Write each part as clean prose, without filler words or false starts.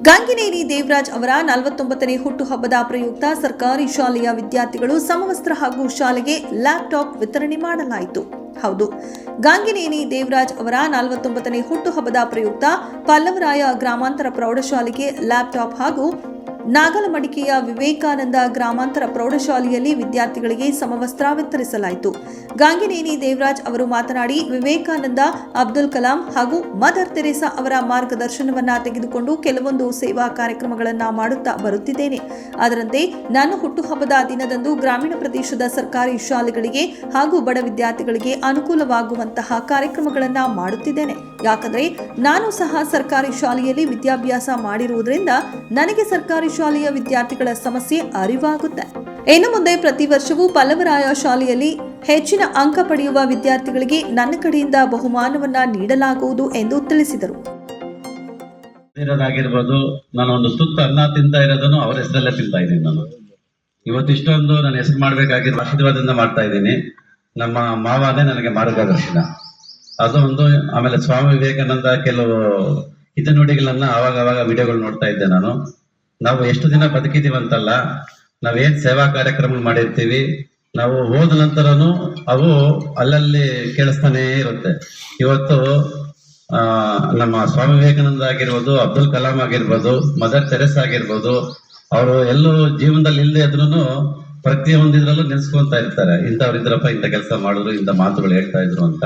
ಗಾಂಗಿನೇನಿ ದೇವರಾಜ್ ಅವರ 49ನೇ ಹುಟ್ಟುಹಬ್ಬದ ಪ್ರಯುಕ್ತ ಸರ್ಕಾರಿ ಶಾಲೆಯ ವಿದ್ಯಾರ್ಥಿಗಳು ಸಮವಸ್ತ್ರ ಹಾಗೂ ಶಾಲೆಗೆ ಲ್ಯಾಪ್ಟಾಪ್ ವಿತರಣೆ ಮಾಡಲಾಯಿತು. ಹೌದು, ಗಾಂಗಿನೇನಿ ದೇವರಾಜ್ ಅವರ 49ನೇ ಹುಟ್ಟುಹಬ್ಬದ ಪ್ರಯುಕ್ತ ಪಲ್ಲವರಾಯ ಗ್ರಾಮಾಂತರ ಪ್ರೌಢಶಾಲೆಗೆ ಲ್ಯಾಪ್ಟಾಪ್ ಹಾಗೂ ನಾಗಲಮಡಿಕೆಯ ವಿವೇಕಾನಂದ ಗ್ರಾಮಾಂತರ ಪ್ರೌಢಶಾಲೆಯಲ್ಲಿ ವಿದ್ಯಾರ್ಥಿಗಳಿಗೆ ಸಮವಸ್ತ್ರ ವಿತರಿಸಲಾಯಿತು. ಗಾಂಗಿನೇನಿ ದೇವರಾಜ್ ಅವರು ಮಾತನಾಡಿ, ವಿವೇಕಾನಂದ, ಅಬ್ದುಲ್ ಕಲಾಂ ಹಾಗೂ ಮದರ್ ತೆರೇಸಾ ಅವರ ಮಾರ್ಗದರ್ಶನವನ್ನ ತೆಗೆದುಕೊಂಡು ಕೆಲವೊಂದು ಸೇವಾ ಕಾರ್ಯಕ್ರಮಗಳನ್ನು ಮಾಡುತ್ತಾ ಬರುತ್ತಿದ್ದೇನೆ. ಅದರಂತೆ ನನ್ನ ಹುಟ್ಟುಹಬ್ಬದ ದಿನದಂದು ಗ್ರಾಮೀಣ ಪ್ರದೇಶದ ಸರ್ಕಾರಿ ಶಾಲೆಗಳಿಗೆ ಹಾಗೂ ಬಡ ವಿದ್ಯಾರ್ಥಿಗಳಿಗೆ ಅನುಕೂಲವಾಗುವಂತಹ ಕಾರ್ಯಕ್ರಮಗಳನ್ನು ಮಾಡುತ್ತಿದ್ದೇನೆ. ಯಾಕಂದ್ರೆ ನಾನು ಸಹ ಸರ್ಕಾರಿ ಶಾಲೆಯಲ್ಲಿ ವಿದ್ಯಾಭ್ಯಾಸ ಮಾಡಿರುವುದರಿಂದ ನನಗೆ ಸರ್ಕಾರಿ ಶಾಲೆಯ ವಿದ್ಯಾರ್ಥಿಗಳ ಸಮಸ್ಯೆ ಅರಿವಾಗುತ್ತೆ. ಇನ್ನು ಮುಂದೆ ಪ್ರತಿ ವರ್ಷವೂ ಪಲ್ಲವರಾಯ ಶಾಲೆಯಲ್ಲಿ ಹೆಚ್ಚಿನ ಅಂಕ ಪಡೆಯುವ ವಿದ್ಯಾರ್ಥಿಗಳಿಗೆ ನನ್ನ ಕಡೆಯಿಂದ ಬಹುಮಾನವನ್ನ ನೀಡಲಾಗುವುದು ಎಂದು ತಿಳಿಸಿದರು. ನಾನು ಒಂದು ತುತ್ತು ಅನ್ನ ತಿಂತಾ ಇರೋದನ್ನು ಅವರ ಹೆಸರಲ್ಲೇ ತಿಂತಾ ಇದ್ದೀನಿ. ನಾನು ಇವತ್ತು ಇಷ್ಟೊಂದು ನನ್ನ ಹೆಸರು ಮಾಡಬೇಕಾಗಿರೋ ಆಶೀರ್ವಾದದಿಂದ ಮಾಡ್ತಾ ಇದ್ದೀನಿ. ನಮ್ಮ ಮಾವನೇ ನನಗೆ ಮಾರ್ಗದರ್ಶನ, ಅದು ಒಂದು. ಆಮೇಲೆ ಸ್ವಾಮಿ ವಿವೇಕಾನಂದ ಕೆಲವು ಹಿತನುಡಿಗಳನ್ನ ಆವಾಗ ವಿಡಿಯೋಗಳು ನೋಡ್ತಾ ಇದ್ದೆ ನಾನು. ನಾವು ಎಷ್ಟು ದಿನ ಬದುಕಿದೀವಂತಲ್ಲ, ನಾವೇನ್ ಸೇವಾ ಕಾರ್ಯಕ್ರಮ ಮಾಡಿರ್ತೀವಿ, ನಾವು ಹೋದ ನಂತರನು ಅವು ಅಲ್ಲಲ್ಲಿ ಕೇಳಿಸ್ತಾನೆ ಇರುತ್ತೆ. ಇವತ್ತು ನಮ್ಮ ಸ್ವಾಮಿ ವಿವೇಕಾನಂದ ಆಗಿರ್ಬೋದು, ಅಬ್ದುಲ್ ಕಲಾಂ ಆಗಿರ್ಬೋದು, ಮದರ್ ತೆರೇಸಾ ಆಗಿರ್ಬೋದು, ಅವರು ಎಲ್ಲೂ ಜೀವನದಲ್ಲಿ ಇಲ್ಲದೆ ಇದ್ರೂ ಪ್ರತಿಯೊಂದಿದ್ರಲ್ಲೂ ನೆನೆಸ್ಕೊಂತ ಇರ್ತಾರೆ. ಇಂಥವ್ರಿದ್ರಪ್ಪ ಇಂಥ ಕೆಲಸ ಮಾಡಿದ್ರು, ಇಂಥ ಮಾತುಗಳು ಹೇಳ್ತಾ ಇದ್ರು ಅಂತ.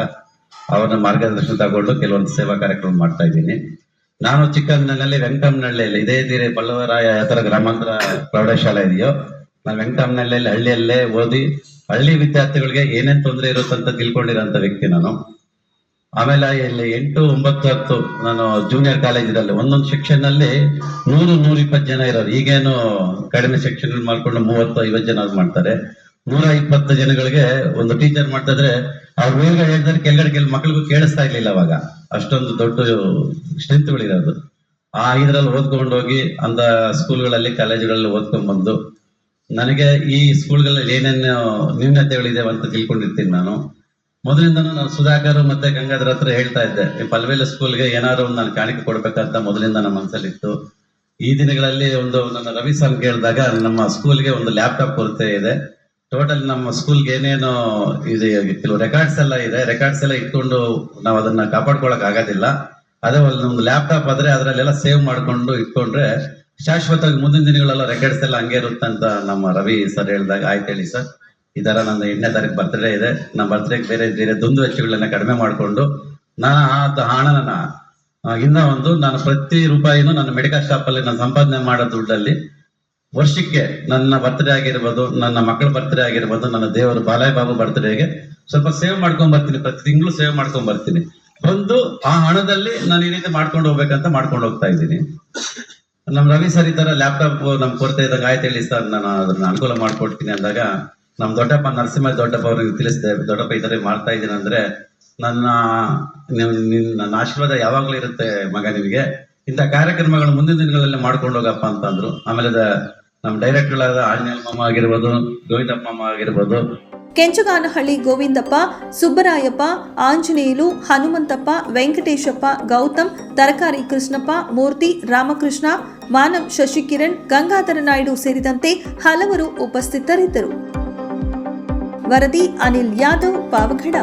ಅವ್ರನ್ನ ಮಾರ್ಗದರ್ಶನ ತಗೊಂಡು ಕೆಲವೊಂದು ಸೇವಾ ಕಾರ್ಯಕ್ರಮ ಮಾಡ್ತಾ ಇದ್ದೀನಿ. ನಾನು ಚಿಕ್ಕಂದಿನಲ್ಲಿ ವೆಂಕಟಮ್ಮನಹಳ್ಳಿಯಲ್ಲಿ ಇದೇ ಪಲ್ಲವರಾಯ ಯಾವ ಗ್ರಾಮಾಂತರ ಪ್ರೌಢಶಾಲೆ ಇದೆಯೋ, ನಾನು ವೆಂಕಟಮ್ಮನಹಳ್ಳಿಯಲ್ಲಿ ಹಳ್ಳಿಯಲ್ಲೇ ಓದಿ ಹಳ್ಳಿ ವಿದ್ಯಾರ್ಥಿಗಳಿಗೆ ಏನೇನ್ ತೊಂದರೆ ಇರುತ್ತಂತ ತಿಳ್ಕೊಂಡಿರೋಂಥ ವ್ಯಕ್ತಿ ನಾನು. ಆಮೇಲೆ ಇಲ್ಲಿ 8, 9, 10 ನಾನು ಜೂನಿಯರ್ ಕಾಲೇಜಿನಲ್ಲಿ ಒಂದೊಂದು ಸೆಕ್ಷನ್ ಅಲ್ಲಿ 100-120 ಜನ ಇರೋರು. ಈಗೇನು ಕಡಿಮೆ ಸೆಕ್ಷನ್ ಮಾಡ್ಕೊಂಡು 30-50 ಜನ ಮಾಡ್ತಾರೆ. 120 ಜನಗಳಿಗೆ ಒಂದು ಟೀಚರ್ ಮಾಡ್ತಾ ಇದ್ರೆ ಅವ್ರು ಬೇಗ ಹೇಳಿದ್ರೆ ಕೆಳಗಡೆ ಮಕ್ಳಿಗೂ ಕೇಳಿಸ್ತಾ ಇರ್ಲಿಲ್ಲ ಅವಾಗ. ಅಷ್ಟೊಂದು ದೊಡ್ಡ ಸ್ಟ್ರೆಂತ್ಗಳಿರೋದು. ಇದ್ರಲ್ಲಿ ಓದ್ಕೊಂಡು ಹೋಗಿ ಅಂತ ಸ್ಕೂಲ್ಗಳಲ್ಲಿ ಕಾಲೇಜುಗಳಲ್ಲಿ ಓದ್ಕೊಂಡ್ ಬಂದು ನನಗೆ ಈ ಸ್ಕೂಲ್ಗಳಲ್ಲಿ ಏನೇನು ನ್ಯೂನತೆಗಳಿದೆ ಅಂತ ತಿಳ್ಕೊಂಡಿರ್ತೀನಿ. ನಾನು ಮೊದಲಿಂದನೂ ನಾನು ಸುಧಾಕರ್ ಮತ್ತೆ ಗಂಗಾಧರ್ ಹತ್ರ ಹೇಳ್ತಾ ಇದ್ದೆ, ಪಲ್ವೇಲ ಸ್ಕೂಲ್ಗೆ ಏನಾದ್ರು ಒಂದು ನಾನು ಕಾಣಿಕೆ ಕೊಡ್ಬೇಕಂತ ಮೊದಲಿಂದ ನಮ್ಮ ಮನಸ್ಸಲ್ಲಿತ್ತು. ಈ ದಿನಗಳಲ್ಲಿ ನನ್ನ ರವಿ ಸರ್ ಕೇಳಿದಾಗ ನಮ್ಮ ಸ್ಕೂಲ್ಗೆ ಒಂದು ಲ್ಯಾಪ್ಟಾಪ್ ಕೊರತೆ ಇದೆ. ಟೋಟಲ್ ನಮ್ಮ ಸ್ಕೂಲ್ಗೆ ಏನೇನು ಇದೆ, ಕೆಲವು ರೆಕಾರ್ಡ್ಸ್ ಎಲ್ಲ ಇದೆ, ರೆಕಾರ್ಡ್ಸ್ ಎಲ್ಲ ಇಟ್ಕೊಂಡು ನಾವು ಅದನ್ನ ಕಾಪಾಡ್ಕೊಳಕ್ ಆಗೋದಿಲ್ಲ. ಅದೇ ಒಂದು ಲ್ಯಾಪ್ಟಾಪ್ ಆದ್ರೆ ಅದರಲ್ಲೆಲ್ಲ ಸೇವ್ ಮಾಡ್ಕೊಂಡು ಇಟ್ಕೊಂಡ್ರೆ ಶಾಶ್ವತವಾಗಿ ಮುಂದಿನ ದಿನಗಳೆಲ್ಲ ರೆಕಾರ್ಡ್ಸ್ ಎಲ್ಲ ಹಂಗೆ ಇರುತ್ತಂತ ನಮ್ಮ ರವಿ ಸರ್ ಹೇಳಿದಾಗ, ಆಯ್ತು ಹೇಳಿ ಸರ್, ಈ ತರ ನನ್ನ 8ನೇ ತಾರೀಕು ಬರ್ತ್ಡೇ ಇದೆ, ನಮ್ಮ ಬರ್ತ್ಡೇಗೆ ಬೇರೆ ದುಂದು ವೆಚ್ಚಗಳನ್ನ ಕಡಿಮೆ ಮಾಡಿಕೊಂಡು ನಾನು ಆ ಹಣನ ನಾನು ಪ್ರತಿ ರೂಪಾಯಿನೂ ನನ್ನ ಮೆಡಿಕಲ್ ಶಾಪ್ ಅಲ್ಲಿ ನಾನು ಸಂಪಾದನೆ ಮಾಡೋ ದುಡ್ಡಲ್ಲಿ ವರ್ಷಕ್ಕೆ ನನ್ನ ಬರ್ತ್ಡೇ ಆಗಿರ್ಬೋದು, ನನ್ನ ಮಕ್ಕಳ ಬರ್ತ್ಡೇ ಆಗಿರ್ಬೋದು, ನನ್ನ ದೇವರು ಬಾಲಾಯ್ ಬಾಬು ಬರ್ತ್ಡೇಗೆ ಸ್ವಲ್ಪ ಸೇವ್ ಮಾಡ್ಕೊಂಡ್ ಬರ್ತೀನಿ. ಪ್ರತಿ ತಿಂಗಳು ಸೇವ್ ಮಾಡ್ಕೊಂಡ್ ಬರ್ತೀನಿ. ಬಂದು ಆ ಹಣದಲ್ಲಿ ನಾನು ಈ ರೀತಿ ಮಾಡ್ಕೊಂಡು ಹೋಗ್ಬೇಕಂತ ಮಾಡ್ಕೊಂಡು ಹೋಗ್ತಾ ಇದ್ದೀನಿ. ನಮ್ ರವಿ ಸರ್ ಈ ತರ ಲ್ಯಾಪ್ಟಾಪ್ ನಮ್ ಕೊರತೆ ಇದ್ದಾಗ, ಆಯ್ತು ಹೇಳಿ ಸರ್, ನಾನು ಅದನ್ನ ಅನುಕೂಲ ಮಾಡ್ಕೊಡ್ತೀನಿ ಅಂದಾಗ ನಮ್ ದೊಡ್ಡಪ್ಪ ನರಸಿಂಹ ದೊಡ್ಡಪ್ಪ ಅವ್ರಿಗೆ ತಿಳಿಸಿದೆ, ದೊಡ್ಡಪ್ಪ ಈ ತರ ಮಾಡ್ತಾ ಇದ್ದೀನಿ ಅಂದ್ರೆ ನನ್ನ ಆಶೀರ್ವಾದ ಯಾವಾಗ್ಲೂ ಇರುತ್ತೆ ಮಗ, ನಿಮಗೆ ಇಂಥ ಕಾರ್ಯಕ್ರಮಗಳು ಮುಂದಿನ ದಿನಗಳಲ್ಲಿ ಮಾಡ್ಕೊಂಡು ಹೋಗಪ್ಪ ಅಂತಂದ್ರು. ಆಮೇಲೆ ನಮ್ಮ ಡೈರೆಕ್ಟರ್ಗಳಾದ ಆಂಜನೇಯ ಮಾಮ ಆಗಿರ್ಬೋದು, ಗೋವಿಂದಪ್ಪ ಮಾಮ ಆಗಿರ್ಬೋದು, ಕೆಂಚಗಾನಹಳ್ಳಿ ಗೋವಿಂದಪ್ಪ, ಸುಬ್ಬರಾಯಪ್ಪ, ಆಂಜನೇಯುಲು, ಹನುಮಂತಪ್ಪ, ವೆಂಕಟೇಶಪ್ಪ, ಗೌತಮ್, ತರಕಾರಿ ಕೃಷ್ಣಪ್ಪ, ಮೂರ್ತಿ, ರಾಮಕೃಷ್ಣ, ಮಾನವ್, ಶಶಿಕಿರಣ್, ಗಂಗಾಧರ ನಾಯ್ಡು ಸೇರಿದಂತೆ ಹಲವರು ಉಪಸ್ಥಿತರಿದ್ದರು. ವರದಿ ಅನಿಲ್ ಯಾದವ್, ಪಾವಗಡ.